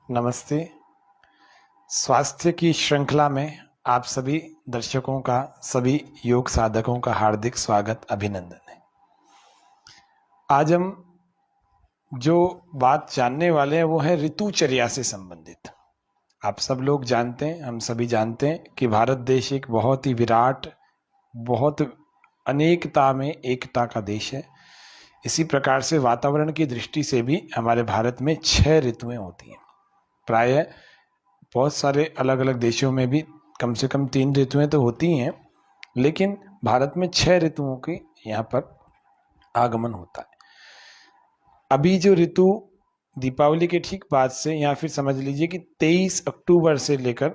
नमस्ते। स्वास्थ्य की श्रृंखला में आप सभी दर्शकों का, सभी योग साधकों का हार्दिक स्वागत, अभिनंदन है। आज हम जो बात जानने वाले हैं वो है ऋतुचर्या से संबंधित। आप सब लोग जानते हैं, हम सभी जानते हैं कि भारत देश एक बहुत ही विराट, बहुत अनेकता में एकता का देश है। इसी प्रकार से वातावरण की दृष्टि से भी हमारे भारत में 6 ऋतुएं होती हैं। प्रायः बहुत सारे अलग अलग देशों में भी कम से कम 3 ऋतुएं तो होती हैं, लेकिन भारत में 6 ऋतुओं की यहाँ पर आगमन होता है। अभी जो ऋतु दीपावली के ठीक बाद से, या फिर समझ लीजिए कि 23 अक्टूबर से लेकर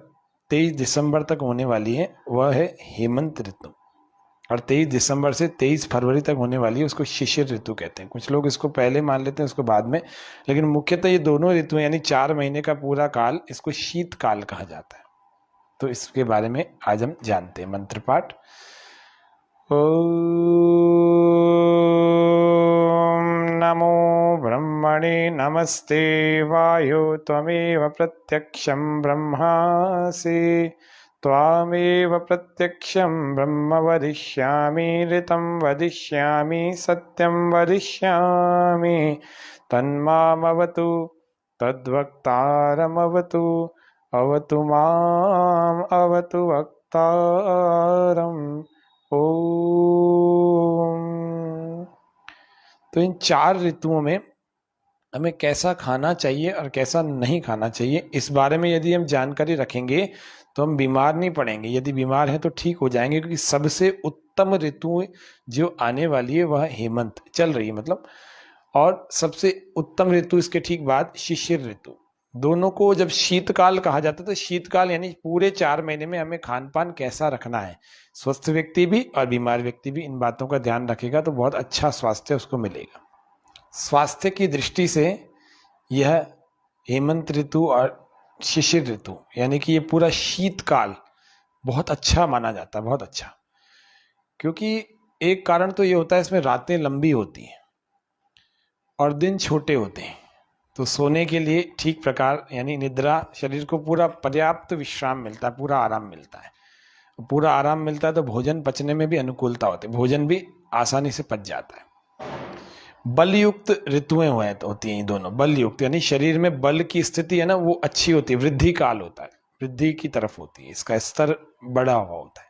23 दिसंबर तक होने वाली है, वह है हेमंत ऋतु। और 23 दिसंबर से 23 फरवरी तक होने वाली है, उसको शिशिर ऋतु कहते हैं। कुछ लोग इसको पहले मान लेते हैं, उसको बाद में, लेकिन मुख्यतः ये दोनों ऋतुएं यानी 4 महीने का पूरा काल, इसको शीतकाल कहा जाता है। तो इसके बारे में आज हम जानते हैं। मंत्र पाठ। ओम नमो ब्रह्मणे नमस्ते वायो त्वमेव प्रत्यक्षं ब्रह्मासि त्वामेव प्रत्यक्षं ब्रह्म वदिष्यामि ऋतं वदिष्यामि सत्यं वदिष्यामि तन्मामवतु तद्वक्तारमवतु अवतु माम अवतु वक्तारम। ओम। तो इन 4 ऋतुओं में हमें कैसा खाना चाहिए और कैसा नहीं खाना चाहिए, इस बारे में यदि हम जानकारी रखेंगे तो हम बीमार नहीं पड़ेंगे। यदि बीमार हैं तो ठीक हो जाएंगे, क्योंकि सबसे उत्तम ऋतु जो आने वाली है वह हेमंत चल रही है, मतलब। और सबसे उत्तम ऋतु इसके ठीक बाद शिशिर ऋतु। दोनों को जब शीतकाल कहा जाता है, तो शीतकाल यानी पूरे 4 महीने में हमें खान पान कैसा रखना है। स्वस्थ व्यक्ति भी और बीमार व्यक्ति भी इन बातों का ध्यान रखेगा तो बहुत अच्छा स्वास्थ्य उसको मिलेगा। स्वास्थ्य की दृष्टि से यह हेमंत ऋतु और शिशिर ऋतु यानी कि ये पूरा शीतकाल बहुत अच्छा माना जाता है, बहुत अच्छा। क्योंकि एक कारण तो ये होता है, इसमें रातें लंबी होती हैं और दिन छोटे होते हैं, तो सोने के लिए ठीक प्रकार यानी निद्रा, शरीर को पूरा पर्याप्त विश्राम मिलता है, पूरा आराम मिलता है। पूरा आराम मिलता है तो भोजन पचने में भी अनुकूलता होती है, भोजन भी आसानी से पच जाता है। बलयुक्त ऋतुएं होती हैं दोनों। बलयुक्त यानी शरीर में बल की स्थिति है ना, वो अच्छी होती है, वृद्धि काल होता है, वृद्धि की तरफ होती है, इसका स्तर बढ़ा हुआ होता है।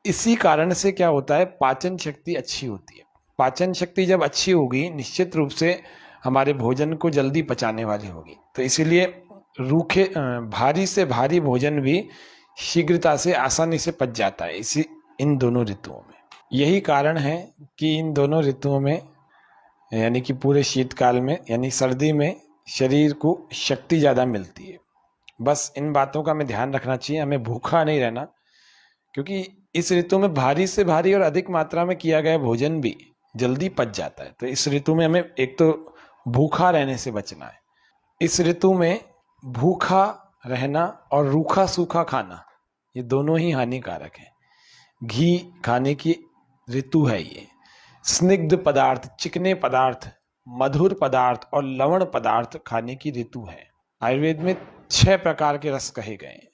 इसी कारण से क्या होता है, पाचन शक्ति अच्छी होती है। पाचन शक्ति जब अच्छी होगी, निश्चित रूप से हमारे भोजन को जल्दी पचाने वाली होगी। तो इसीलिए रूखे भारी से भारी भोजन भी शीघ्रता से, आसानी से पच जाता है इन दोनों ऋतुओं में। यही कारण है कि इन दोनों ऋतुओं में यानी कि पूरे शीतकाल में यानी सर्दी में शरीर को शक्ति ज़्यादा मिलती है। बस इन बातों का हमें ध्यान रखना चाहिए, हमें भूखा नहीं रहना, क्योंकि इस ऋतु में भारी से भारी और अधिक मात्रा में किया गया भोजन भी जल्दी पच जाता है। तो इस ऋतु में हमें एक तो भूखा रहने से बचना है। इस ऋतु में भूखा रहना और रूखा सूखा खाना, ये दोनों ही हानिकारक है। घी खाने की ऋतु है ये। स्निग्ध पदार्थ, चिकने पदार्थ, मधुर पदार्थ और लवण पदार्थ खाने की ऋतु है। आयुर्वेद में 6 प्रकार के रस कहे गए हैं: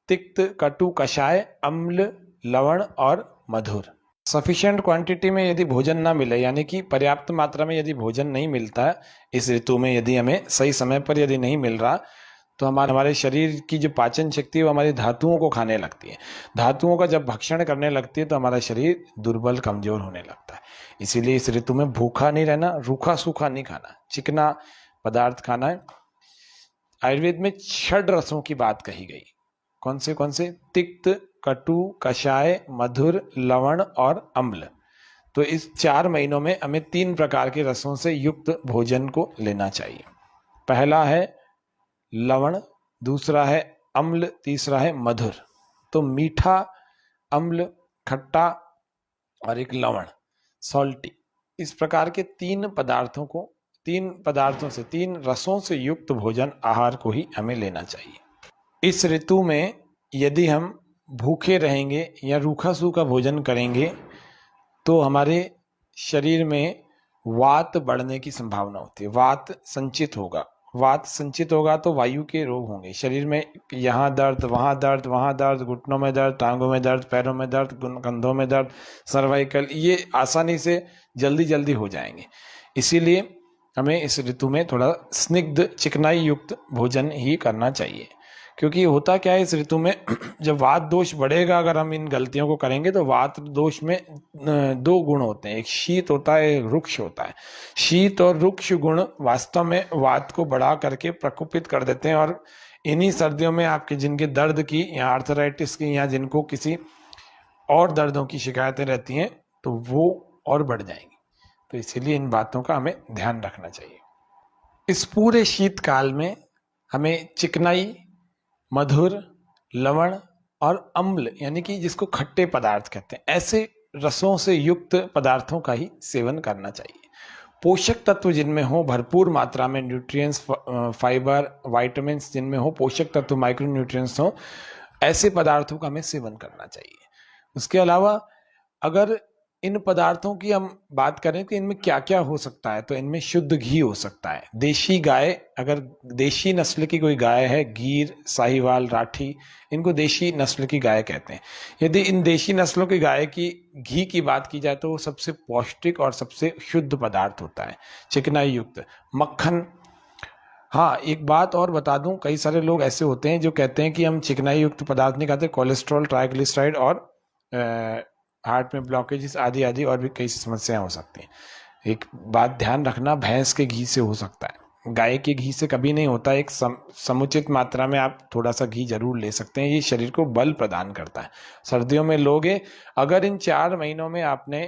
तिक्त, कटु, कषाय, अम्ल, लवण और मधुर। सफिशिएंट क्वांटिटी में यदि भोजन ना मिले, यानी कि पर्याप्त मात्रा में यदि भोजन नहीं मिलता इस ऋतु में, यदि हमें सही समय पर यदि नहीं मिल रहा, तो हमारे शरीर की जो पाचन शक्ति है वो हमारी धातुओं को खाने लगती है। धातुओं का जब भक्षण करने लगती है तो हमारा शरीर दुर्बल, कमजोर होने लगता है। इसीलिए इस ऋतु में भूखा नहीं रहना, रूखा सूखा नहीं खाना, चिकना पदार्थ खाना है। आयुर्वेद में 6 रसों की बात कही गई। कौन से? तिक्त, कटु, कषाय, मधुर, लवण और अम्ल। तो इस 4 महीनों में हमें 3 प्रकार के रसों से युक्त भोजन को लेना चाहिए। पहला है लवण, दूसरा है अम्ल, तीसरा है मधुर। तो मीठा, अम्ल, खट्टा और एक लवण, सॉल्टी, इस प्रकार के 3 पदार्थों से, 3 रसों से युक्त भोजन, आहार को ही हमें लेना चाहिए। इस ऋतु में यदि हम भूखे रहेंगे या रूखा सूखा भोजन करेंगे तो हमारे शरीर में वात बढ़ने की संभावना होती है, वात संचित होगा, वात संचित होगा तो वायु के रोग होंगे। शरीर में यहाँ दर्द, वहाँ दर्द, वहाँ दर्द, घुटनों में दर्द, टांगों में दर्द, पैरों में दर्द, कंधों में दर्द, सर्वाइकल, ये आसानी से जल्दी जल्दी हो जाएंगे। इसीलिए हमें इस ऋतु में थोड़ा स्निग्ध चिकनाई युक्त भोजन ही करना चाहिए। क्योंकि होता क्या है इस ऋतु में जब वात दोष बढ़ेगा, अगर हम इन गलतियों को करेंगे तो वात दोष में दो गुण होते हैं, एक शीत होता है, एक रुक्ष होता है। शीत और रुक्ष गुण वास्तव में वात को बढ़ा करके प्रकोपित कर देते हैं, और इन्हीं सर्दियों में आपके जिनके दर्द की या आर्थराइटिस की या जिनको किसी और दर्दों की शिकायतें रहती हैं तो वो और बढ़ जाएंगी। तो इसीलिए इन बातों का हमें ध्यान रखना चाहिए। इस पूरे शीतकाल में हमें चिकनाई, मधुर, लवण और अम्ल यानी कि जिसको खट्टे पदार्थ कहते हैं, ऐसे रसों से युक्त पदार्थों का ही सेवन करना चाहिए। पोषक तत्व जिनमें हो भरपूर मात्रा में, न्यूट्रिएंट्स, फाइबर, विटामिन्स जिनमें हो, पोषक तत्व, माइक्रो न्यूट्रिएंट्स हो, ऐसे पदार्थों का हमें सेवन करना चाहिए। उसके अलावा अगर इन पदार्थों की हम बात करें कि इनमें क्या क्या हो सकता है, तो इनमें शुद्ध घी हो सकता है। देशी गाय, अगर देशी नस्ल की कोई गाय है, गीर, साहिवाल, राठी, इनको देशी नस्ल की गाय कहते हैं। यदि इन देशी नस्लों की गाय की घी की बात की जाए तो वो सबसे पौष्टिक और सबसे शुद्ध पदार्थ होता है, चिकनाई युक्त। मक्खन, हाँ एक बात और बता दूं, कई सारे लोग ऐसे होते हैं जो कहते हैं कि हम चिकनाई युक्त पदार्थ नहीं खाते, कोलेस्ट्रॉल, ट्राइग्लिसराइड और हार्ट में ब्लॉकेजेस आदि आदि और भी कई समस्याएं हो सकती हैं। एक बात ध्यान रखना, भैंस के घी से हो सकता है, गाय के घी से कभी नहीं होता। एक समुचित मात्रा में आप थोड़ा सा घी जरूर ले सकते हैं, ये शरीर को बल प्रदान करता है। सर्दियों में लोगे, अगर इन 4 महीनों में आपने,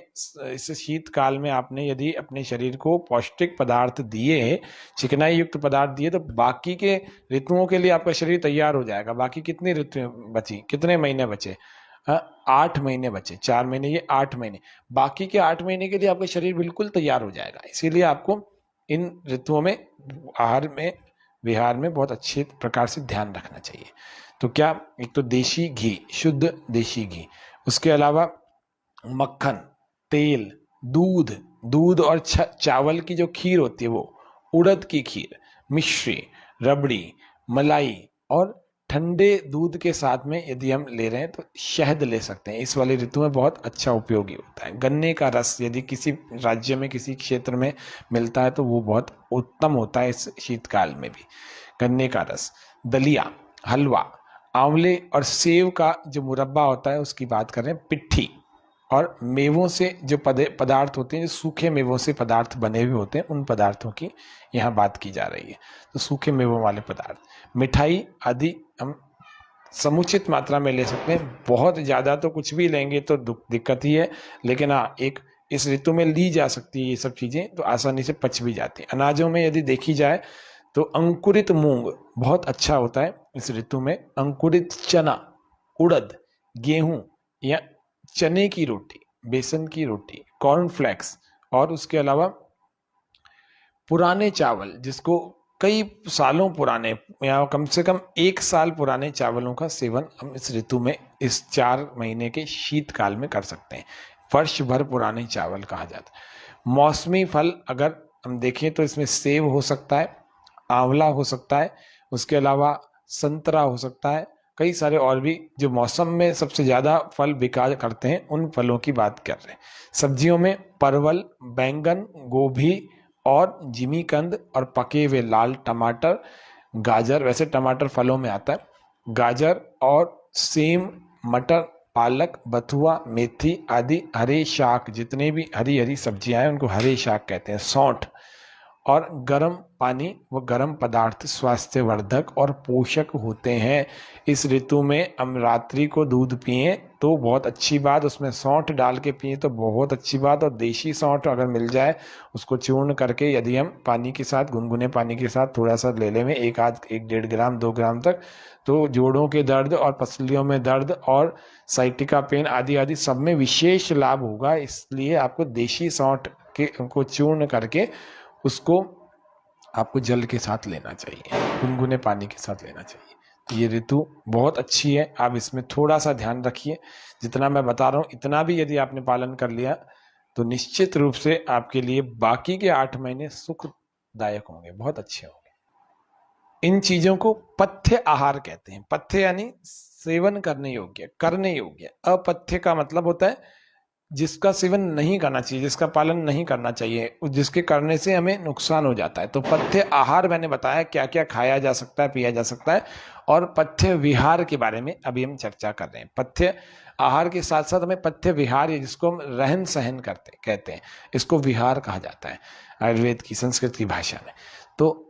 इस शीतकाल में आपने यदि अपने शरीर को पौष्टिक पदार्थ दिए, चिकनाई युक्त पदार्थ दिए, तो बाकी के ऋतुओं के लिए आपका शरीर तैयार हो जाएगा। बाकी कितनी ऋतु बची, कितने महीने बचे? 8 महीने बचे, 4 महीने ये 8 महीने, बाकी के 8 महीने के लिए आपका शरीर बिल्कुल तैयार हो जाएगा। इसीलिए आपको इन ऋतुओं में आहार में, विहार में बहुत अच्छे प्रकार से ध्यान रखना चाहिए। तो क्या, एक तो देशी घी, शुद्ध देशी घी, उसके अलावा मक्खन, तेल, दूध, दूध और चावल की जो खीर होती है वो, उड़द की खीर, मिश्री, रबड़ी, मलाई, और ठंडे दूध के साथ में यदि हम ले रहे हैं तो शहद ले सकते हैं, इस वाली ऋतु में बहुत अच्छा उपयोगी होता है। गन्ने का रस यदि किसी राज्य में, किसी क्षेत्र में मिलता है तो वो बहुत उत्तम होता है इस शीतकाल में भी। गन्ने का रस, दलिया, हलवा, आंवले और सेव का जो मुरब्बा होता है उसकी बात कर रहे हैं, पिट्ठी, और मेवों से जो पदार्थ होते हैं, जो सूखे मेवों से पदार्थ बने हुए होते हैं, उन पदार्थों की यहाँ बात की जा रही है। तो सूखे मेवों वाले पदार्थ, मिठाई आदि हम समुचित मात्रा में ले सकते हैं। बहुत ज़्यादा तो कुछ भी लेंगे तो दिक्कत ही है, लेकिन हाँ, एक इस ऋतु में ली जा सकती है ये सब चीज़ें, तो आसानी से पच भी जाती हैं। अनाजों में यदि देखी जाए तो अंकुरित मूंग बहुत अच्छा होता है इस ऋतु में। अंकुरित चना, उड़द, गेहूं या चने की रोटी, बेसन की रोटी, कॉर्नफ्लेक्स, और उसके अलावा पुराने चावल, जिसको कई सालों पुराने या कम से कम 1 साल पुराने चावलों का सेवन हम इस ऋतु में, इस 4 महीने के शीतकाल में कर सकते हैं। वर्ष भर पुराने चावल कहा जाता है। मौसमी फल अगर हम देखें तो इसमें सेब हो सकता है, आंवला हो सकता है, उसके अलावा संतरा हो सकता है, कई सारे और भी जो मौसम में सबसे ज़्यादा फल बिका करते हैं उन फलों की बात कर रहे हैं। सब्जियों में परवल, बैंगन, गोभी और जिमीकंद और पके हुए लाल टमाटर, गाजर, वैसे टमाटर फलों में आता है, गाजर और सेम, मटर, पालक, बथुआ, मेथी आदि हरे शाक, जितने भी हरी हरी सब्जियां हैं उनको हरे शाक कहते हैं, सौंठ, और गर्म पानी व गर्म पदार्थ स्वास्थ्यवर्धक और पोषक होते हैं। इस ऋतु में हम रात्रि को दूध पिएं तो बहुत अच्छी बात, उसमें सौंठ डाल के पिएं तो बहुत अच्छी बात, और देशी सौंठ अगर मिल जाए उसको चूर्ण करके यदि हम पानी के साथ, गुनगुने पानी के साथ थोड़ा सा ले लें, 1-1.5 ग्राम 2 ग्राम तक, तो जोड़ों के दर्द और पसलियों में दर्द और साइटिका पेन आदि आदि सब में विशेष लाभ होगा। इसलिए आपको देशी सौंठ को चूर्ण करके उसको आपको जल के साथ लेना चाहिए, गुनगुने पानी के साथ लेना चाहिए। ये ऋतु बहुत अच्छी है, आप इसमें थोड़ा सा ध्यान रखिए। जितना मैं बता रहा हूँ इतना भी यदि आपने पालन कर लिया तो निश्चित रूप से आपके लिए बाकी के 8 महीने सुखदायक होंगे, बहुत अच्छे होंगे। इन चीजों को पथ्य आहार कहते हैं। पथ्य यानी सेवन करने योग्य, करने योग्य। अपथ्य का मतलब होता है जिसका सेवन नहीं करना चाहिए, जिसका पालन नहीं करना चाहिए, जिसके करने से हमें नुकसान हो जाता है। तो पथ्य आहार मैंने बताया क्या क्या खाया जा सकता है, पिया जा सकता है। और पथ्य विहार के बारे में अभी हम चर्चा कर रहे हैं। पथ्य आहार के साथ साथ हमें पथ्य विहार, जिसको हम रहन सहन करते कहते हैं, इसको विहार कहा जाता है आयुर्वेद की, संस्कृत की भाषा में। तो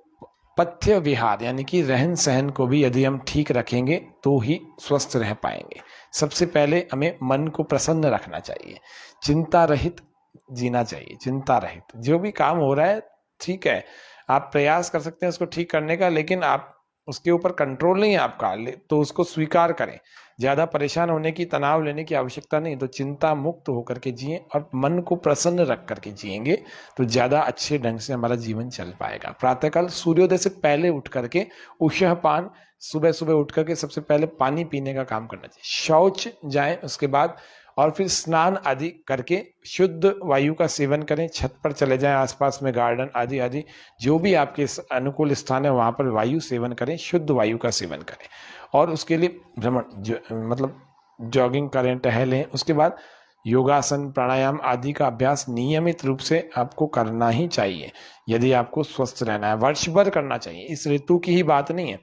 पथ्य विहार यानी कि रहन सहन को भी यदि हम ठीक रखेंगे तो ही स्वस्थ रह पाएंगे। सबसे पहले हमें मन को प्रसन्न रखना चाहिए, चिंता रहित जीना चाहिए। चिंता रहित जो भी काम हो रहा है ठीक है, आप प्रयास कर सकते हैं उसको ठीक करने का, लेकिन आप उसके ऊपर कंट्रोल नहीं है आपका, तो उसको स्वीकार करें। ज्यादा परेशान होने की, तनाव लेने की आवश्यकता नहीं। तो चिंता मुक्त होकर के जिए और मन को प्रसन्न रख करके जिएंगे तो ज्यादा अच्छे ढंग से हमारा जीवन चल पाएगा। प्रातःकाल सूर्योदय से पहले उठ करके उषः पान, सुबह सुबह उठ करके सबसे पहले पानी पीने का काम करना चाहिए। शौच जाए उसके बाद, और फिर स्नान आदि करके शुद्ध वायु का सेवन करें। छत पर चले जाएं, आसपास में गार्डन आदि आदि जो भी आपके अनुकूल स्थान है वहां पर वायु सेवन करें, शुद्ध वायु का सेवन करें। और उसके लिए भ्रमण मतलब जॉगिंग करें, टहलें। उसके बाद योगासन, प्राणायाम आदि का अभ्यास नियमित रूप से आपको करना ही चाहिए यदि आपको स्वस्थ रहना है। वर्ष भर करना चाहिए, इस ऋतु की ही बात नहीं है,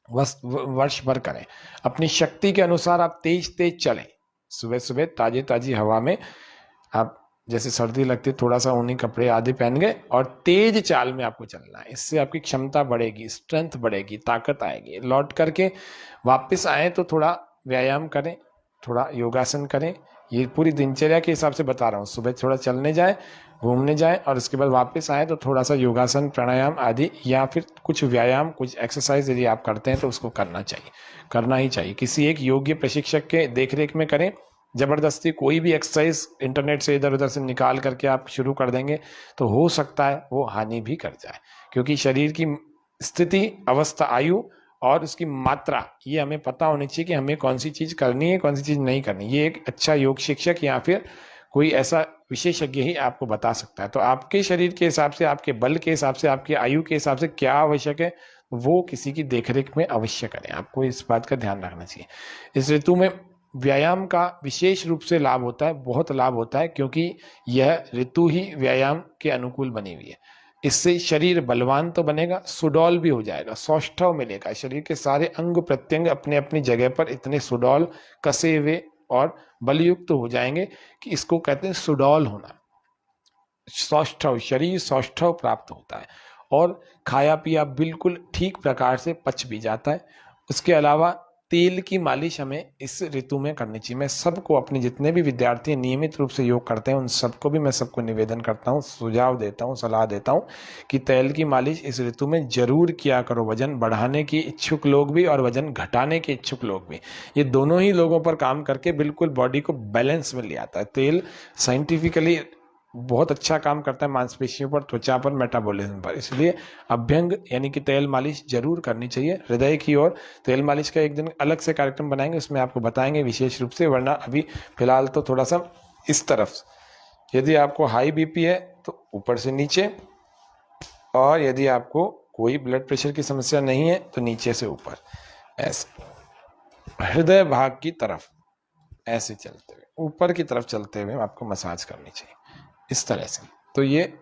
वर्ष भर करें। अपनी शक्ति के अनुसार आप तेज तेज चलें। सुबह सुबह ताजी ताजी हवा में आप, जैसे सर्दी लगती है थोड़ा सा ऊनी कपड़े आदि पहन गए और तेज चाल में आपको चलना है। इससे आपकी क्षमता बढ़ेगी, स्ट्रेंथ बढ़ेगी, ताकत आएगी। लौट करके वापस आए तो थोड़ा व्यायाम करें, थोड़ा योगासन करें। ये पूरी दिनचर्या के हिसाब से बता रहा हूँ। सुबह थोड़ा चलने जाए, घूमने जाए और उसके बाद वापस आए तो थोड़ा सा योगासन, प्राणायाम आदि या फिर कुछ व्यायाम, कुछ एक्सरसाइज यदि आप करते हैं तो उसको करना चाहिए, करना ही चाहिए। किसी एक योग्य प्रशिक्षक के देखरेख में करें। जबरदस्ती कोई भी एक्सरसाइज इंटरनेट से इधर उधर से निकाल करके आप शुरू कर देंगे तो हो सकता है वो हानि भी कर जाए, क्योंकि शरीर की स्थिति, अवस्था, आयु और उसकी मात्रा ये हमें पता होनी चाहिए कि हमें कौन सी चीज करनी है, कौन सी चीज नहीं करनी। ये एक अच्छा योग शिक्षक या फिर कोई ऐसा विशेषज्ञ ही आपको बता सकता है। तो आपके शरीर के हिसाब से, आपके बल के हिसाब से, आपकी आयु के हिसाब से क्या आवश्यक है वो किसी की देखरेख में अवश्य करें। आपको इस बात का ध्यान रखना चाहिए। इस ऋतु में व्यायाम का विशेष रूप से लाभ होता है, बहुत लाभ होता है, क्योंकि यह ऋतु ही व्यायाम के अनुकूल बनी हुई है। इससे शरीर बलवान तो बनेगा, सुडौल भी हो जाएगा, सौष्ठव मिलेगा। शरीर के सारे अंग प्रत्यंग अपने अपनी जगह पर इतने सुडौल, कसे हुए और बलयुक्त हो जाएंगे कि इसको कहते हैं सुडौल होना। सौष्ठव, शरीर सौष्ठव प्राप्त होता है और खाया पिया बिल्कुल ठीक प्रकार से पच भी जाता है। उसके अलावा तेल की मालिश हमें इस ऋतु में करनी चाहिए। मैं सबको, अपने जितने भी विद्यार्थी नियमित रूप से योग करते हैं उन सबको भी मैं सबको निवेदन करता हूँ, सुझाव देता हूँ, सलाह देता हूँ कि तेल की मालिश इस ऋतु में जरूर किया करो। वजन बढ़ाने की इच्छुक लोग भी और वजन घटाने के इच्छुक लोग भी, ये दोनों ही लोगों पर काम करके बिल्कुल बॉडी को बैलेंस में ले आता है। तेल साइंटिफिकली बहुत अच्छा काम करता है मांसपेशियों पर, त्वचा पर, मेटाबॉलिज्म पर। इसलिए अभ्यंग यानी कि तेल मालिश जरूर करनी चाहिए। हृदय की ओर तेल मालिश का एक दिन अलग से कार्यक्रम बनाएंगे, उसमें आपको बताएंगे विशेष रूप से। वरना अभी फिलहाल तो थोड़ा सा इस तरफ, यदि आपको हाई बीपी है तो ऊपर से नीचे, और यदि आपको कोई ब्लड प्रेशर की समस्या नहीं है तो नीचे से ऊपर, ऐसे हृदय भाग की तरफ ऐसे चलते हुए, ऊपर की तरफ चलते हुए आपको मसाज करनी चाहिए इस तरह से। तो ये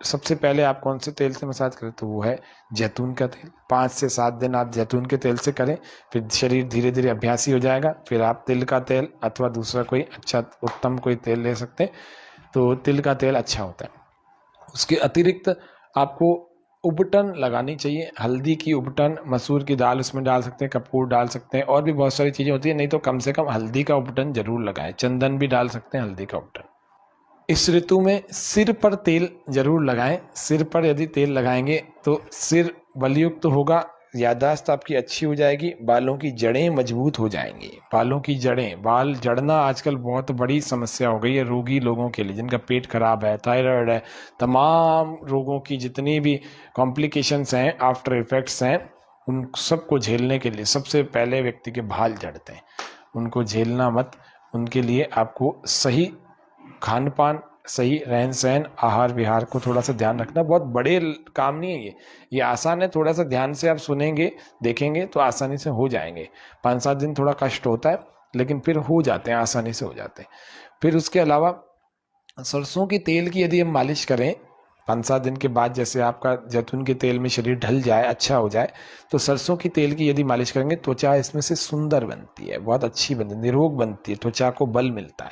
सबसे पहले आप कौन से तेल से मसाज करें तो वो है जैतून का तेल। 5 से 7 दिन आप जैतून के तेल से करें, फिर शरीर धीरे धीरे अभ्यासी हो जाएगा। फिर आप तिल का तेल अथवा दूसरा कोई अच्छा उत्तम कोई तेल ले सकते हैं, तो तिल का तेल अच्छा होता है। उसके अतिरिक्त आपको उबटन लगानी चाहिए, हल्दी की उबटन, मसूर की दाल उसमें डाल सकते हैं, कपूर डाल सकते हैं, और भी बहुत सारी चीज़ें होती है। नहीं तो कम से कम हल्दी का उबटन जरूर लगाएं। चंदन भी डाल सकते हैं, हल्दी का उबटन। इस ऋतु में सिर पर तेल जरूर लगाएं। सिर पर यदि तेल लगाएंगे तो सिर बलयुक्त होगा, याददाश्त आपकी अच्छी हो जाएगी, बालों की जड़ें मजबूत हो जाएंगी। बालों की जड़ें, बाल जड़ना आजकल बहुत बड़ी समस्या हो गई है रोगी लोगों के लिए, जिनका पेट खराब है, थायराइड है, तमाम रोगों की जितनी भी कॉम्प्लिकेशंस हैं, आफ्टर इफेक्ट्स हैं, उन सबको झेलने के लिए सबसे पहले व्यक्ति के बाल जड़ते हैं। उनको झेलना मत, उनके लिए आपको सही खान पान, सही रहन सहन, आहार विहार को थोड़ा सा ध्यान रखना। बहुत बड़े काम नहीं है ये आसान है। थोड़ा सा ध्यान से आप सुनेंगे देखेंगे तो आसानी से हो जाएंगे। 5-7 दिन थोड़ा कष्ट होता है, लेकिन फिर हो जाते हैं, आसानी से हो जाते हैं। फिर उसके अलावा सरसों की तेल की यदि हम मालिश करें 5-7 दिन के बाद, जैसे आपका जैतून के तेल में शरीर ढल जाए, अच्छा हो जाए, तो सरसों की तेल की यदि मालिश करेंगे, त्वचा इसमें से सुंदर बनती है, बहुत अच्छी बनती है, निरोग बनती है, त्वचा को बल मिलता है।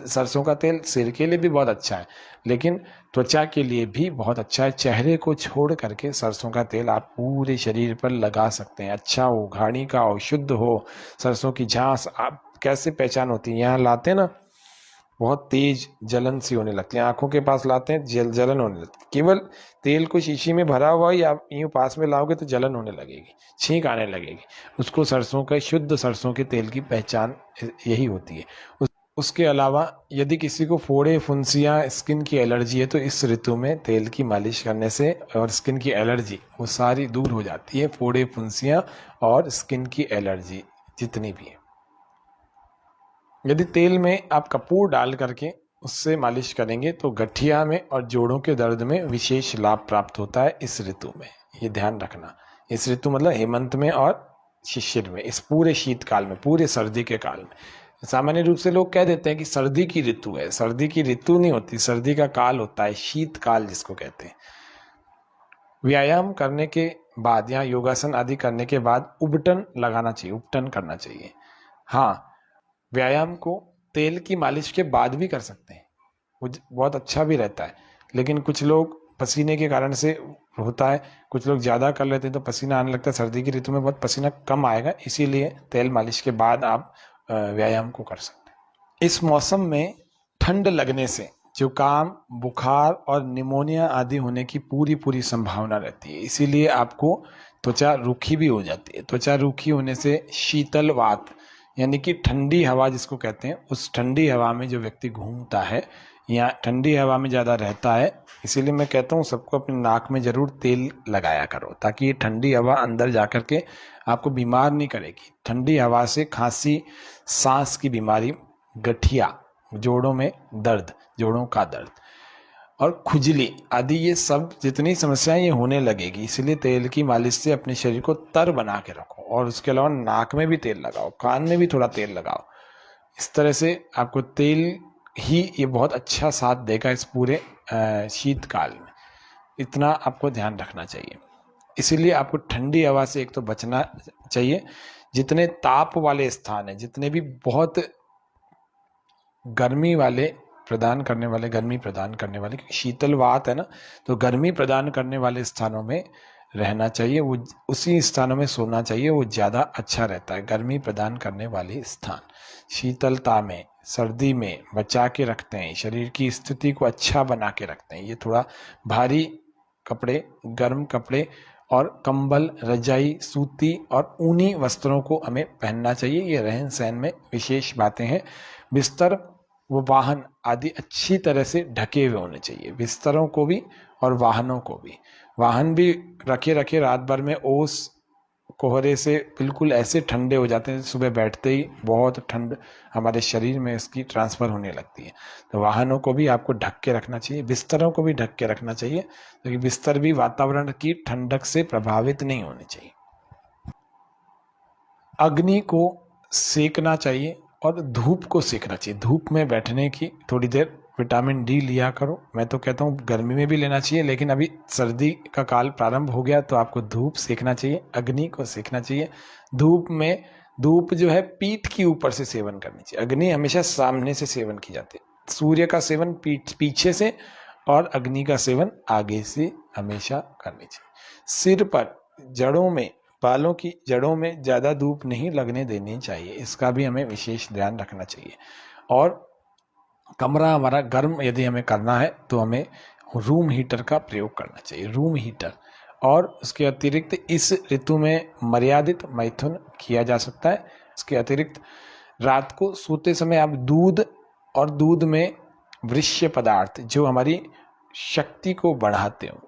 सरसों का तेल सिर के लिए भी बहुत अच्छा है, लेकिन त्वचा के लिए भी बहुत अच्छा है। चेहरे को छोड़ करके सरसों का तेल आप पूरे शरीर पर लगा सकते हैं। अच्छा हो, घानी का हो, शुद्ध हो, सरसों की झांस। आप कैसे पहचान होती है, यहाँ लाते हैं ना, बहुत तेज जलन सी होने लगती है, आंखों के पास लाते हैं जलन होने लगती है। केवल तेल को शीशी में भरा हुआ या यूं पास में लाओगे तो जलन होने लगेगी, छींक आने लगेगी। उसको सरसों का, शुद्ध सरसों के तेल की पहचान यही होती है। उसके अलावा यदि किसी को फोड़े, फुंसियां, स्किन की एलर्जी है, तो इस ऋतु में तेल की मालिश करने से और स्किन की एलर्जी वो सारी दूर हो जाती है। फोड़े, फुंसियां और स्किन की एलर्जी जितनी भी है। यदि तेल में आप कपूर डाल करके उससे मालिश करेंगे तो गठिया में और जोड़ों के दर्द में विशेष लाभ प्राप्त होता है इस ऋतु में। ये ध्यान रखना, इस ऋतु मतलब हेमंत में और शिशिर में, इस पूरे शीतकाल में, पूरे सर्दी के काल में। सामान्य रूप से लोग कह देते हैं कि सर्दी की ऋतु है, सर्दी की ऋतु नहीं होती, सर्दी का काल होता है, शीतकाल जिसको कहते हैं। व्यायाम करने के बाद या योगासन आदि करने के बाद उबटन लगाना चाहिए, उपटन करना चाहिए। हाँ, व्यायाम को तेल की मालिश के बाद भी कर सकते हैं, वो बहुत अच्छा भी रहता है। लेकिन कुछ लोग पसीने के कारण से होता है, कुछ लोग ज़्यादा कर लेते हैं तो पसीना आने लगता है। सर्दी की ऋतु में बहुत पसीना कम आएगा, इसीलिए तेल मालिश के बाद आप व्यायाम को कर सकते हैं। इस मौसम में ठंड लगने से जुकाम, बुखार और निमोनिया आदि होने की पूरी संभावना रहती है, इसीलिए आपको त्वचा रूखी भी हो जाती है। त्वचा रूखी होने से शीतल वात यानी कि ठंडी हवा जिसको कहते हैं, उस ठंडी हवा में जो व्यक्ति घूमता है या ठंडी हवा में ज़्यादा रहता है, इसीलिए मैं कहता हूँ सबको अपने नाक में ज़रूर तेल लगाया करो, ताकि ये ठंडी हवा अंदर जा कर के आपको बीमार नहीं करेगी। ठंडी हवा से खांसी, सांस की बीमारी, गठिया, जोड़ों में दर्द, जोड़ों का दर्द और खुजली आदि, ये सब जितनी समस्याएं ये होने लगेगी। इसलिए तेल की मालिश से अपने शरीर को तर बना के रखो, और उसके अलावा नाक में भी तेल लगाओ, कान में भी थोड़ा तेल लगाओ। इस तरह से आपको तेल ही ये बहुत अच्छा साथ देगा इस पूरे शीतकाल में। इतना आपको ध्यान रखना चाहिए। इसीलिए आपको ठंडी हवा से एक तो बचना चाहिए। जितने ताप वाले स्थान हैं, जितने भी बहुत गर्मी प्रदान करने वाले क्योंकि शीतल वात है ना, तो गर्मी प्रदान करने वाले स्थानों में रहना चाहिए, वो उसी स्थानों में सोना चाहिए, वो ज़्यादा अच्छा रहता है। गर्मी प्रदान करने वाले स्थान शीतलता में, सर्दी में बचा के रखते हैं, शरीर की स्थिति को अच्छा बना के रखते हैं। ये थोड़ा भारी कपड़े, गर्म कपड़े और कंबल, रजाई, सूती और ऊनी वस्त्रों को हमें पहनना चाहिए। ये रहन सहन में विशेष बातें हैं। बिस्तर वो वाहन आदि अच्छी तरह से ढके हुए होने चाहिए, बिस्तरों को भी और वाहनों को भी। वाहन भी रखे रात भर में ओस कोहरे से बिल्कुल ऐसे ठंडे हो जाते हैं, सुबह बैठते ही बहुत ठंड हमारे शरीर में इसकी ट्रांसफर होने लगती है। तो वाहनों को भी आपको ढक के रखना चाहिए, बिस्तरों को भी ढक के रखना चाहिए, क्योंकि बिस्तर भी वातावरण की ठंडक से प्रभावित नहीं होने चाहिए। अग्नि को सेकना चाहिए और धूप को सेकना चाहिए। धूप में बैठने की थोड़ी देर विटामिन डी लिया करो। मैं तो कहता हूँ गर्मी में भी लेना चाहिए, लेकिन अभी सर्दी का काल प्रारंभ हो गया तो आपको धूप सेकना चाहिए, अग्नि को सेकना चाहिए। धूप जो है पीठ की ऊपर से सेवन करनी चाहिए। अग्नि हमेशा सामने से सेवन की जाती है, सूर्य का सेवन पीछे से और अग्नि का सेवन आगे से हमेशा करनी चाहिए। सिर पर जड़ों में, बालों की जड़ों में ज़्यादा धूप नहीं लगने देनी चाहिए, इसका भी हमें विशेष ध्यान रखना चाहिए। और कमरा हमारा गर्म यदि हमें करना है तो हमें रूम हीटर का प्रयोग करना चाहिए, रूम हीटर। और उसके अतिरिक्त इस ऋतु में मर्यादित मैथुन किया जा सकता है। इसके अतिरिक्त रात को सोते समय आप दूध और दूध में वृष्य पदार्थ जो हमारी शक्ति को बढ़ाते हो,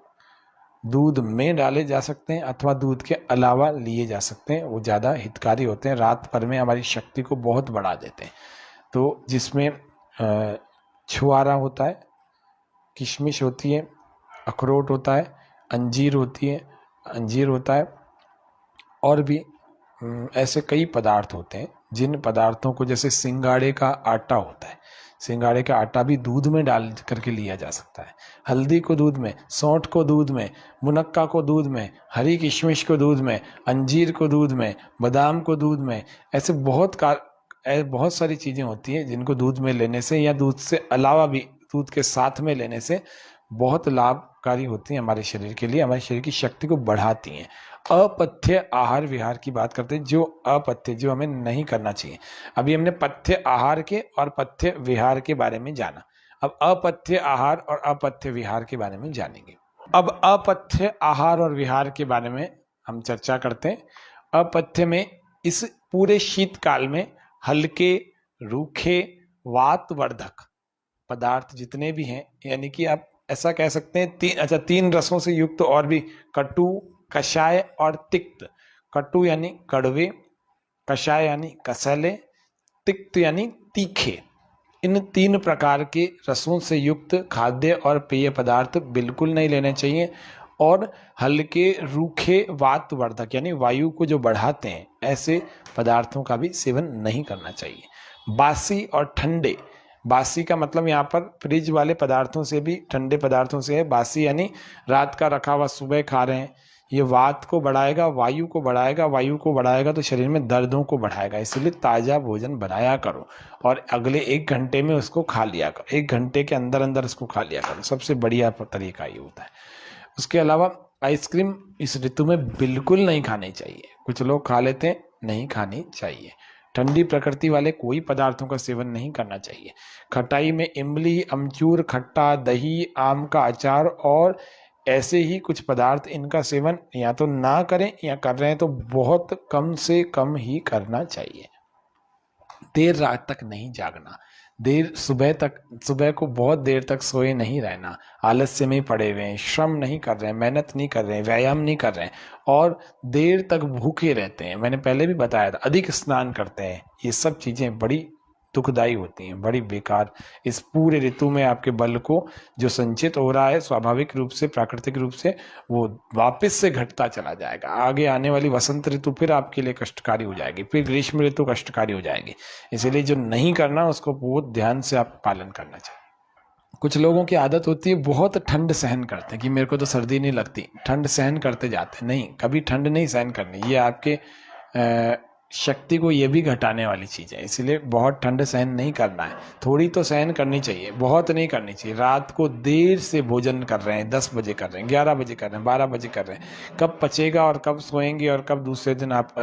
दूध में डाले जा सकते हैं अथवा दूध के अलावा लिए जा सकते हैं, वो ज़्यादा हितकारी होते हैं, रात भर में हमारी शक्ति को बहुत बढ़ा देते हैं। तो जिसमें छुआरा होता है, किशमिश होती है, अखरोट होता है, अंजीर होती है, अंजीर होता है, और भी ऐसे कई पदार्थ होते हैं जिन पदार्थों को, जैसे सिंगाड़े का आटा होता है, सिंगाड़े का आटा भी दूध में डाल करके लिया जा सकता है, हल्दी को दूध में, सौंठ को दूध में, मुनक्का को दूध में, हरी किशमिश को दूध में, अंजीर को दूध में, बादाम को दूध में, ऐसे बहुत सारी चीज़ें होती हैं जिनको दूध में लेने से या दूध से अलावा भी दूध के साथ में लेने से बहुत लाभकारी होती हैं हमारे शरीर के लिए, हमारे शरीर की शक्ति को बढ़ाती हैं। अपथ्य आहार विहार की बात करते हैं, जो अपथ्य, जो हमें नहीं करना चाहिए। अभी हमने पथ्य आहार के और पथ्य विहार के बारे में जाना, अब अपथ्य आहार और अपथ्य विहार के बारे में जानेंगे। अब अपथ्य आहार और विहार के बारे में हम चर्चा करते हैं। अपथ्य में इस पूरे शीतकाल में हल्के, रूखे, वातवर्धक पदार्थ जितने भी हैं, यानी कि आप ऐसा कह सकते हैं तीन रसों से युक्त और भी, कटु, कषाय और तिक्त। कटु यानी कड़वे, कषाय यानी कसैले, तिक्त यानी तीखे। इन तीन प्रकार के रसों से युक्त खाद्य और पेय पदार्थ बिल्कुल नहीं लेने चाहिए, और हल्के, रूखे, वातवर्धक यानी वायु को जो बढ़ाते हैं ऐसे पदार्थों का भी सेवन नहीं करना चाहिए। बासी और ठंडे, बासी का मतलब यहाँ पर फ्रिज वाले पदार्थों से भी, ठंडे पदार्थों से है। बासी यानी रात का रखा हुआ सुबह खा रहे हैं, ये वात को बढ़ाएगा, वायु को बढ़ाएगा, वायु को बढ़ाएगा तो शरीर में दर्दों को बढ़ाएगा। इसलिए ताज़ा भोजन बनाया करो और अगले 1 घंटे में उसको खा लिया करो, 1 घंटे के अंदर अंदर उसको खा लिया करो, सबसे बढ़िया तरीका ये होता है। उसके अलावा आइसक्रीम इस ऋतु में बिल्कुल नहीं खानी चाहिए, कुछ लोग खा लेते हैं, नहीं खानी चाहिए। ठंडी प्रकृति वाले कोई पदार्थों का सेवन नहीं करना चाहिए। खटाई में इमली, अमचूर, खट्टा, दही, आम का अचार और ऐसे ही कुछ पदार्थ, इनका सेवन या तो ना करें या कर रहे हैं तो बहुत कम से कम ही करना चाहिए। देर रात तक नहीं जागना, सुबह को बहुत देर तक सोए नहीं रहना, आलस्य में पड़े हुए हैं, श्रम नहीं कर रहे हैं, मेहनत नहीं कर रहे हैं, व्यायाम नहीं कर रहे हैं और देर तक भूखे रहते हैं, मैंने पहले भी बताया था, अधिक स्नान करते हैं, ये सब चीजें बड़ी दुखदायी होती हैं, बड़ी बेकार। इस पूरे ऋतु में आपके बल को जो संचित हो रहा है स्वाभाविक रूप से, प्राकृतिक रूप से, वो वापस से घटता चला जाएगा। आगे आने वाली वसंत ऋतु फिर आपके लिए कष्टकारी हो जाएगी, फिर ग्रीष्म ऋतु कष्टकारी हो जाएगी। इसीलिए जो नहीं करना उसको बहुत ध्यान से आप पालन करना चाहिए। कुछ लोगों की आदत होती है बहुत ठंड सहन करते हैं कि मेरे को तो सर्दी नहीं लगती, ठंड सहन करते जाते हैं। नहीं, कभी ठंड नहीं सहन करनी, ये आपके शक्ति को ये भी घटाने वाली चीज है। इसलिए बहुत ठंड सहन नहीं करना है, थोड़ी तो सहन करनी चाहिए, बहुत नहीं करनी चाहिए। रात को देर से भोजन कर रहे हैं, 10 बजे कर रहे हैं, 11 बजे कर रहे हैं, 12 बजे कर रहे हैं, कब पचेगा और कब सोएंगे और कब दूसरे दिन आप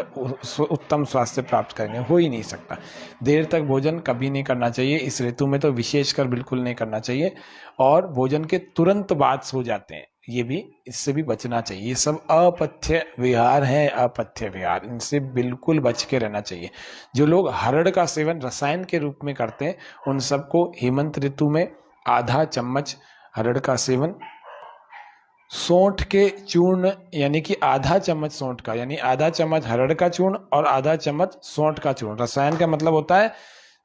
उत्तम स्वास्थ्य प्राप्त करेंगे, हो ही नहीं सकता। देर तक भोजन कभी नहीं करना चाहिए, इस ऋतु में तो विशेषकर बिल्कुल नहीं करना चाहिए। और भोजन के तुरंत बाद सो जाते हैं, ये भी, इससे भी बचना चाहिए। ये सब अपथ्य विहार है, अपथ्य विहार, इनसे बिल्कुल बच के रहना चाहिए। जो लोग हरड़ का सेवन रसायन के रूप में करते हैं उन सबको हेमंत ऋतु में आधा चम्मच हरड़ का सेवन, सौंठ के चूर्ण यानी कि आधा चम्मच सौंठ का, यानी आधा चम्मच हरड़ का चूर्ण और आधा चम्मच सौंठ का चूर्ण। रसायन का मतलब होता है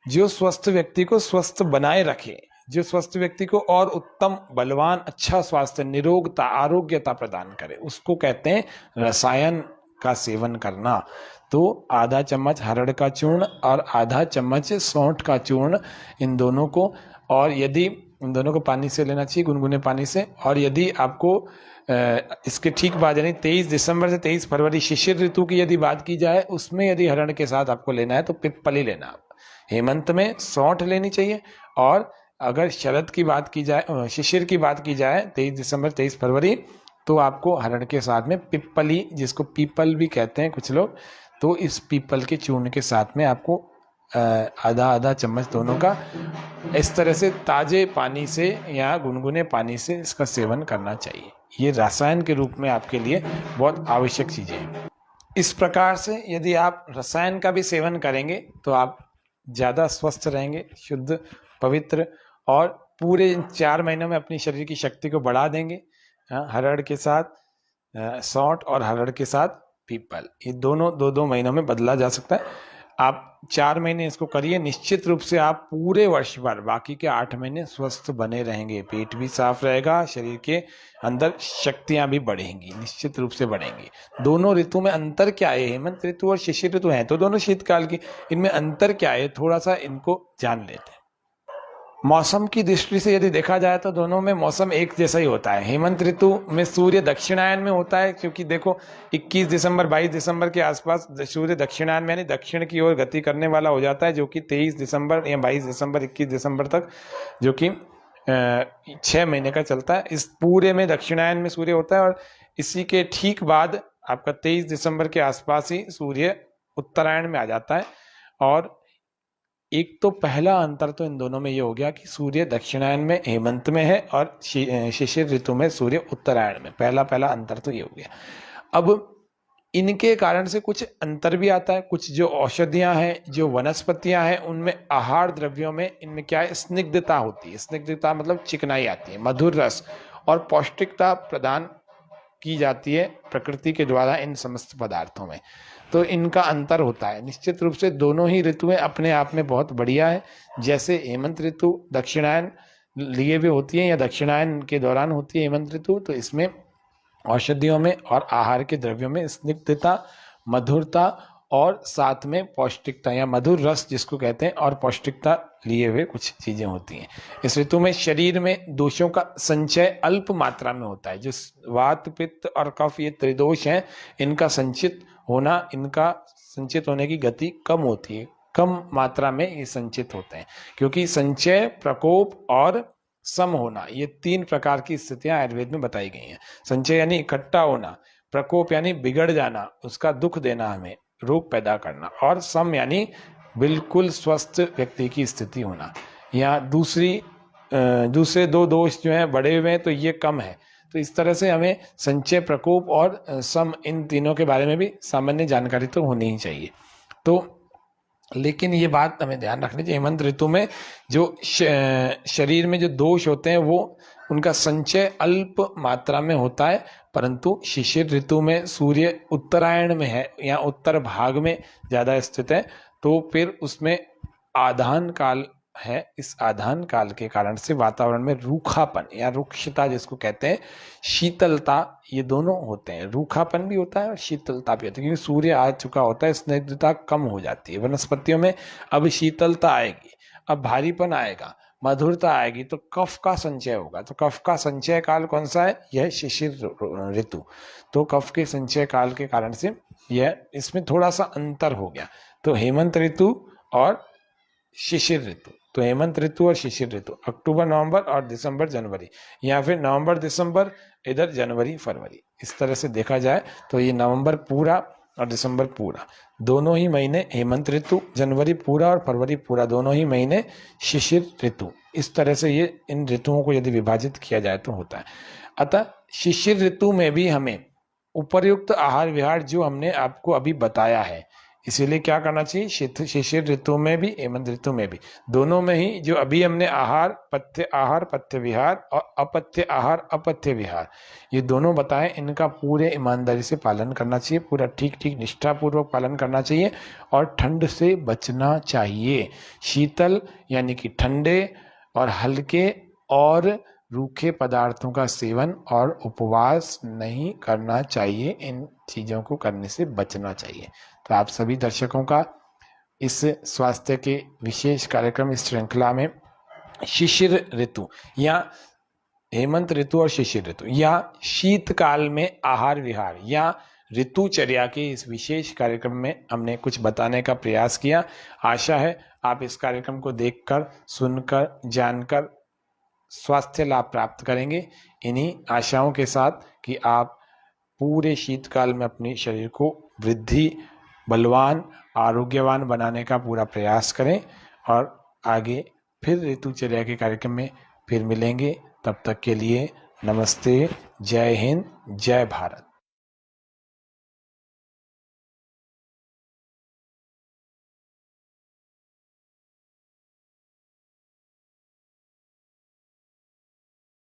जो स्वस्थ व्यक्ति को स्वस्थ बनाए रखे, जो स्वस्थ व्यक्ति को और उत्तम, बलवान, अच्छा स्वास्थ्य, निरोगता, आरोग्यता प्रदान करे, उसको कहते हैं रसायन का सेवन करना। तो आधा चम्मच हरड़ का चूर्ण और आधा चम्मच सौंठ का चूर्ण, इन दोनों को, और यदि इन दोनों को पानी से लेना चाहिए, गुनगुने पानी से। और यदि आपको इसके ठीक बाद यानी 23 दिसंबर से 23 फरवरी शिशिर ऋतु की यदि बात की जाए, उसमें यदि हरण के साथ आपको लेना है तो पिप्पली लेना। हेमंत में सौंठ लेनी चाहिए, और अगर शरद की बात की जाए, शिशिर की बात की जाए 23 दिसंबर 23 फरवरी, तो आपको हरण के साथ में पिप्पली, जिसको पीपल भी कहते हैं कुछ लोग, तो इस पीपल के चूर्ण के साथ में आपको आधा आधा चम्मच दोनों का इस तरह से ताजे पानी से या गुनगुने पानी से इसका सेवन करना चाहिए। ये रसायन के रूप में आपके लिए बहुत आवश्यक चीजें हैं। इस प्रकार से यदि आप रसायन का भी सेवन करेंगे तो आप ज़्यादा स्वस्थ रहेंगे, शुद्ध, पवित्र, और पूरे 4 महीनों में अपनी शरीर की शक्ति को बढ़ा देंगे। हरड़ के साथ सौंठ और हरड़ के साथ पीपल, ये दोनों 2-2 महीनों में बदला जा सकता है। आप 4 महीने इसको करिए, निश्चित रूप से आप पूरे वर्ष भर बाकी के 8 महीने स्वस्थ बने रहेंगे, पेट भी साफ रहेगा, शरीर के अंदर शक्तियां भी बढ़ेंगी, निश्चित रूप से बढ़ेंगी। दोनों ऋतु में अंतर क्या है? हेमंत ऋतु और शिशिर ऋतु हैं तो दोनों शीतकाल की, इनमें अंतर क्या है थोड़ा सा इनको जान लेते हैं। मौसम की दृष्टि से यदि देखा जाए तो दोनों में मौसम एक जैसा ही होता है। हेमंत ऋतु में सूर्य दक्षिणायन में होता है, क्योंकि देखो 21 दिसंबर 22 दिसंबर के आसपास सूर्य दक्षिणायन में यानी दक्षिण की ओर गति करने वाला हो जाता है, जो कि 23 दिसंबर या 22 दिसंबर 21 दिसंबर तक, जो कि 6 महीने का चलता है। इस पूरे में दक्षिणायन में सूर्य होता है और इसी के ठीक बाद आपका 23 दिसंबर के आसपास ही सूर्य उत्तरायण में आ जाता है। और एक तो पहला अंतर तो इन दोनों में ये हो गया कि सूर्य दक्षिणायन में हेमंत में है और शिशिर ऋतु में सूर्य उत्तरायण में, पहला अंतर तो ये हो गया। अब इनके कारण से कुछ अंतर भी आता है, कुछ जो औषधियां हैं, जो वनस्पतियां हैं, उनमें आहार द्रव्यों में इनमें क्या है, स्निग्धता होती है। स्निग्धता मतलब चिकनाई आती है, मधुर रस और पौष्टिकता प्रदान की जाती है प्रकृति के द्वारा इन समस्त पदार्थों में, तो इनका अंतर होता है। निश्चित रूप से दोनों ही ऋतुएं अपने आप में बहुत बढ़िया है। जैसे हेमंत ऋतु दक्षिणायन लिए भी होती है या दक्षिणायन के दौरान होती है हेमंत ऋतु, तो इसमें औषधियों में और आहार के द्रव्यों में स्निग्धता, मधुरता और साथ में पौष्टिकता या मधुर रस जिसको कहते हैं और पौष्टिकता लिए हुए कुछ चीजें होती हैं। इस ऋतु में शरीर में दोषों का संचय अल्प मात्रा में होता है। जो वात, पित्त और कफ ये त्रिदोष हैं, इनका संचित होने की गति कम होती है, कम मात्रा में ये संचित होते हैं, क्योंकि संचय, प्रकोप और सम होना, ये 3 प्रकार की स्थितियां आयुर्वेद में बताई गई हैं। संचय यानी इकट्ठा होना, प्रकोप यानी बिगड़ जाना, उसका दुख देना हमें, रोग पैदा करना, और सम यानी बिल्कुल स्वस्थ व्यक्ति की स्थिति होना। या दूसरे 2 दोष जो हैं बढ़े हुए हैं तो ये कम है। तो इस तरह से हमें संचय, प्रकोप और सम, इन तीनों के बारे में भी सामान्य जानकारी तो होनी ही चाहिए। तो लेकिन ये बात हमें ध्यान रखनी चाहिए, हेमंत ऋतु में जो शरीर में जो दोष होते हैं वो उनका संचय अल्प मात्रा में होता है, परंतु शिशिर ऋतु में सूर्य उत्तरायण में है या उत्तर भाग में ज्यादा स्थित है, तो फिर उसमें आधान काल है। इस आधान काल के कारण से वातावरण में रूखापन या रुक्षता जिसको कहते हैं, शीतलता, ये दोनों होते हैं। रूखापन भी होता है और शीतलता भी होती है, क्योंकि सूर्य आ चुका होता है, स्निग्धता कम हो जाती है। वनस्पतियों में अब शीतलता आएगी, अब भारीपन आएगा, मधुरता आएगी, तो कफ का संचय होगा। तो कफ का संचय काल कौन सा है? यह शिशिर ऋतु। तो कफ के संचय काल के कारण से यह, इसमें थोड़ा सा अंतर हो गया। तो हेमंत ऋतु और शिशिर ऋतु, तो हेमंत ऋतु और शिशिर ऋतु अक्टूबर, नवंबर और दिसंबर, जनवरी, या फिर नवंबर, दिसंबर, इधर जनवरी, फरवरी, इस तरह से देखा जाए तो ये नवंबर पूरा और दिसंबर पूरा, दोनों ही महीने हेमंत ऋतु, जनवरी पूरा और फरवरी पूरा, दोनों ही महीने शिशिर ऋतु। इस तरह से ये इन ऋतुओं को यदि विभाजित किया जाए तो होता है। अतः शिशिर ऋतु में भी हमें उपर्युक्त आहार विहार जो हमने आपको अभी बताया है, इसीलिए क्या करना चाहिए, शिशिर ऋतु में भी हेमंत ऋतु में भी, दोनों में ही जो अभी हमने आहार पथ्य विहार और अपथ्य आहार अपथ्य विहार, ये दोनों बताएं, इनका पूरे ईमानदारी से पालन करना चाहिए, पूरा ठीक निष्ठापूर्वक पालन करना चाहिए और ठंड से बचना चाहिए। शीतल यानी कि ठंडे और हल्के और रूखे पदार्थों का सेवन और उपवास नहीं करना चाहिए, इन चीजों को करने से बचना चाहिए। तो आप सभी दर्शकों का इस स्वास्थ्य के विशेष कार्यक्रम, इस श्रृंखला में शिशिर ऋतु या हेमंत ऋतु और शिशिर ऋतु या शीतकाल में आहार विहार या ऋतुचर्या के इस विशेष कार्यक्रम में हमने कुछ बताने का प्रयास किया। आशा है आप इस कार्यक्रम को देखकर, सुनकर, जानकर स्वास्थ्य लाभ प्राप्त करेंगे। इन्हीं आशाओं के साथ कि आप पूरे शीतकाल में अपने शरीर को वृद्धि, बलवान, आरोग्यवान बनाने का पूरा प्रयास करें और आगे फिर ऋतुचर्या के कार्यक्रम में फिर मिलेंगे। तब तक के लिए नमस्ते, जय हिंद, जय भारत।